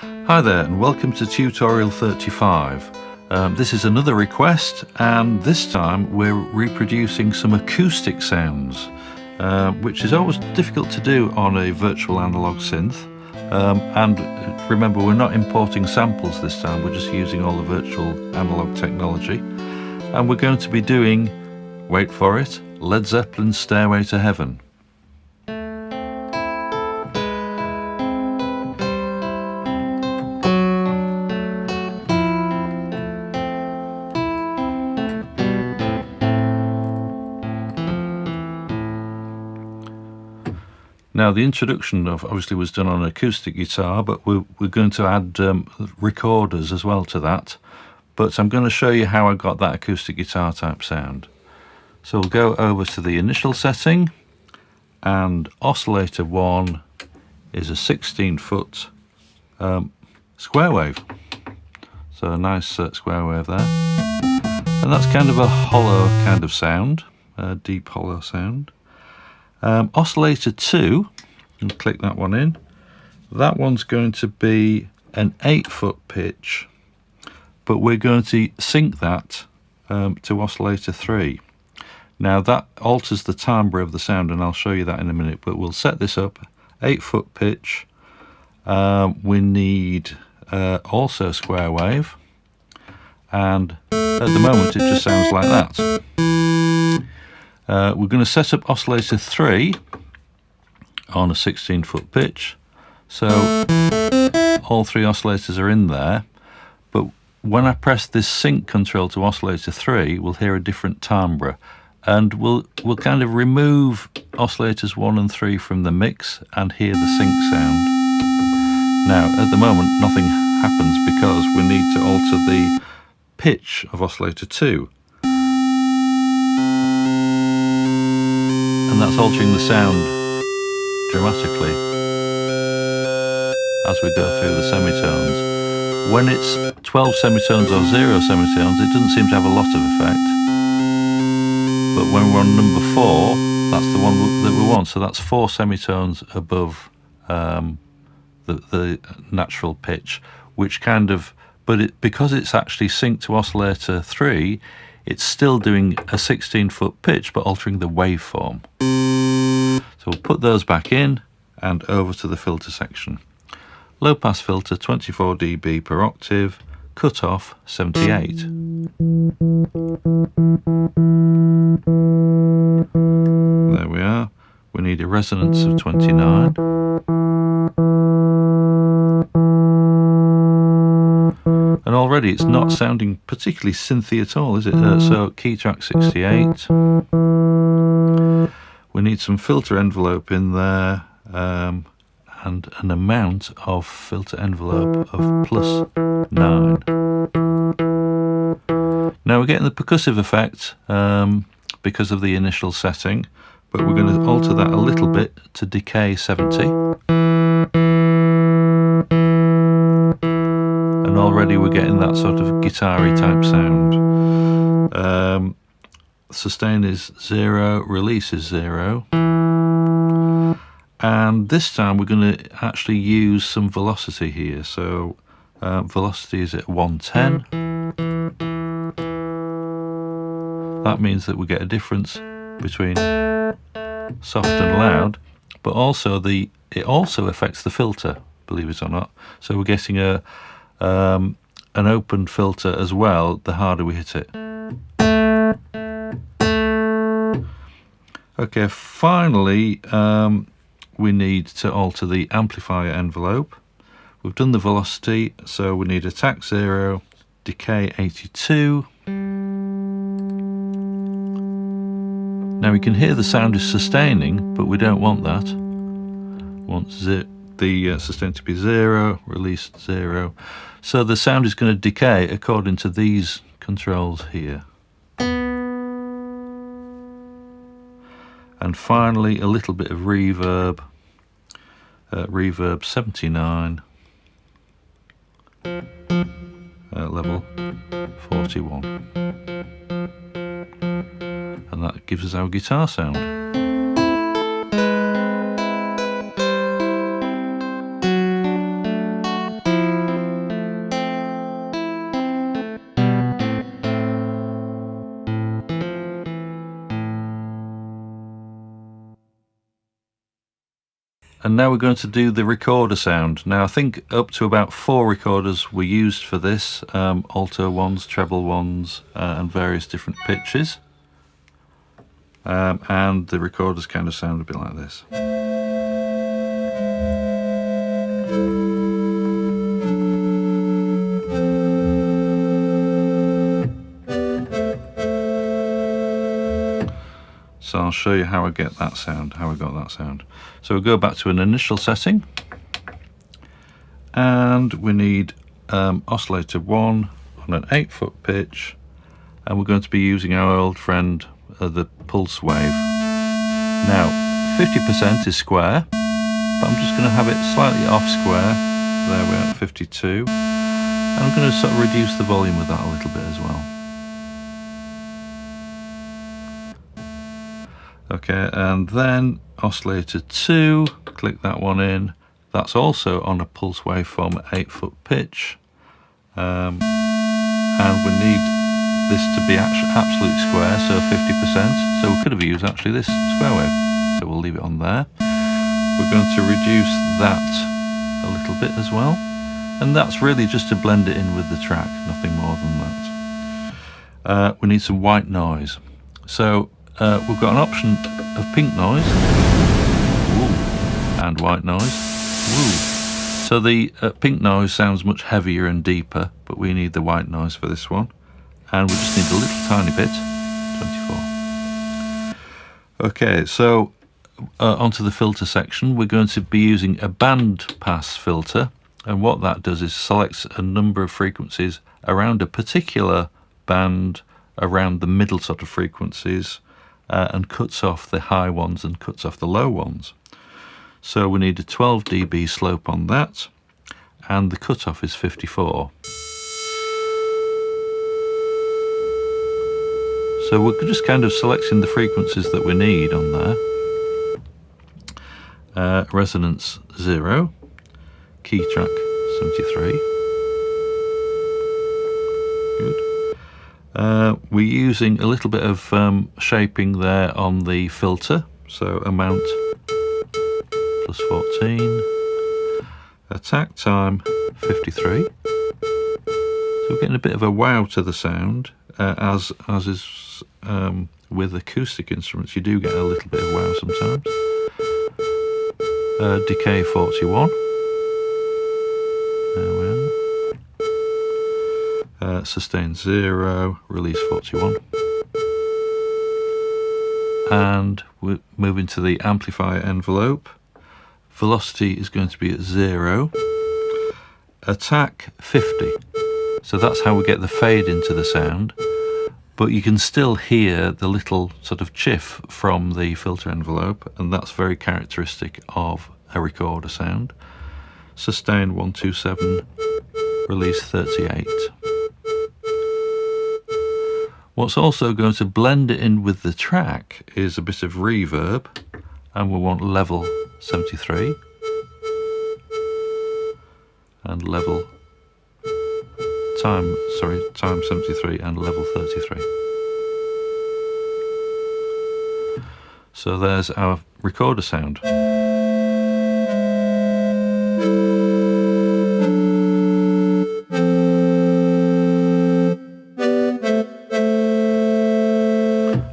Hi there and welcome to tutorial 35. This is another request, and this time we're reproducing some acoustic sounds, which is always difficult to do on a virtual analog synth. And remember, we're not importing samples this time, we're just using all the virtual analog technology. And we're going to be doing, wait for it, Led Zeppelin's Stairway to Heaven. Now, the introduction obviously was done on an acoustic guitar, but we're going to add recorders as well to that. But I'm going to show you how I got that acoustic guitar type sound. So we'll go over to the initial setting, and oscillator 1 is a 16-foot square wave. So a nice square wave there. And that's kind of a hollow kind of sound, a deep hollow sound. Oscillator 2, and click that one in. That one's going to be an 8-foot pitch, but we're going to sync that to oscillator 3. Now that alters the timbre of the sound, and I'll show you that in a minute, but we'll set this up, 8-foot pitch. We need also square wave, and at the moment it just sounds like that. We're going to set up oscillator 3 on a 16-foot pitch, so all three oscillators are in there, but when I press this sync control to oscillator 3, we'll hear a different timbre, and we'll kind of remove oscillators 1 and 3 from the mix and hear the sync sound. Now at the moment nothing happens because we need to alter the pitch of oscillator 2. And that's altering the sound dramatically as we go through the semitones. When it's 12 semitones or 0 semitones, it doesn't seem to have a lot of effect. But when we're on number 4, that's the one that we want. So that's 4 semitones above the natural pitch, which kind of, because it's actually synced to oscillator 3, it's still doing a 16-foot pitch, but altering the waveform. So we'll put those back in and over to the filter section. Low pass filter, 24 dB per octave, cut off 78. There we are. We need a resonance of 29. And already it's not sounding particularly synthy at all, is it? So key track 68. We need some filter envelope in there, and an amount of filter envelope of +9. Now we're getting the percussive effect because of the initial setting, but we're going to alter that a little bit to decay 70. And already we're getting that sort of guitar-y type sound. Sustain is 0, release is 0. And this time we're going to actually use some velocity here. So velocity is at 110. That means that we get a difference between soft and loud, but also it also affects the filter, believe it or not. So we're getting an open filter as well, the harder we hit it. Okay, finally we need to alter the amplifier envelope. We've done the velocity, so we need attack 0, decay 82. Now we can hear the sound is sustaining, but we don't want that. We want the sustain to be 0, release 0. So the sound is going to decay according to these controls here. And finally a little bit of reverb, reverb 79, level 41. And that gives us our guitar sound. And now we're going to do the recorder sound. Now I think up to about 4 recorders were used for this, alto ones, treble ones, and various different pitches. And the recorders kind of sound a bit like this. So I'll show you how I get that sound, how I got that sound. So we'll go back to an initial setting, and we need oscillator 1 on an 8-foot pitch, and we're going to be using our old friend the pulse wave. Now 50% is square, but I'm just going to have it slightly off square. There we're at 52, and I'm going to sort of reduce the volume of that a little bit as well. Okay, and then oscillator 2, click that one in. That's also on a pulse waveform 8-foot pitch, and we need this to be absolute square, so 50%. So we could have used actually this square wave, so we'll leave it on there. We're going to reduce that a little bit as well, and that's really just to blend it in with the track, nothing more than that. We need some white noise, so we've got an option of pink noise, ooh, and white noise. Ooh. So the pink noise sounds much heavier and deeper, but we need the white noise for this one, and we just need a little tiny bit. 24. Okay, so onto the filter section. We're going to be using a band pass filter, and what that does is selects a number of frequencies around a particular band, around the middle sort of frequencies, and cuts off the high ones and cuts off the low ones. So we need a 12 dB slope on that, and the cutoff is 54. So we're just kind of selecting the frequencies that we need on there. Resonance 0, key track 73. Good. We're using a little bit of shaping there on the filter, so amount plus 14, attack time 53. So we're getting a bit of a wow to the sound, as is with acoustic instruments. You do get a little bit of wow sometimes. Decay 41. There we are. Sustain 0, release 41. And we're moving to the amplifier envelope. Velocity is going to be at 0. Attack 50. So that's how we get the fade into the sound. But you can still hear the little sort of chiff from the filter envelope, and that's very characteristic of a recorder sound. Sustain 127, release 38. What's also going to blend it in with the track is a bit of reverb, and we want level 73 and level time 73 and level 33. So there's our recorder sound.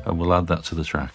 And we'll add that to the track.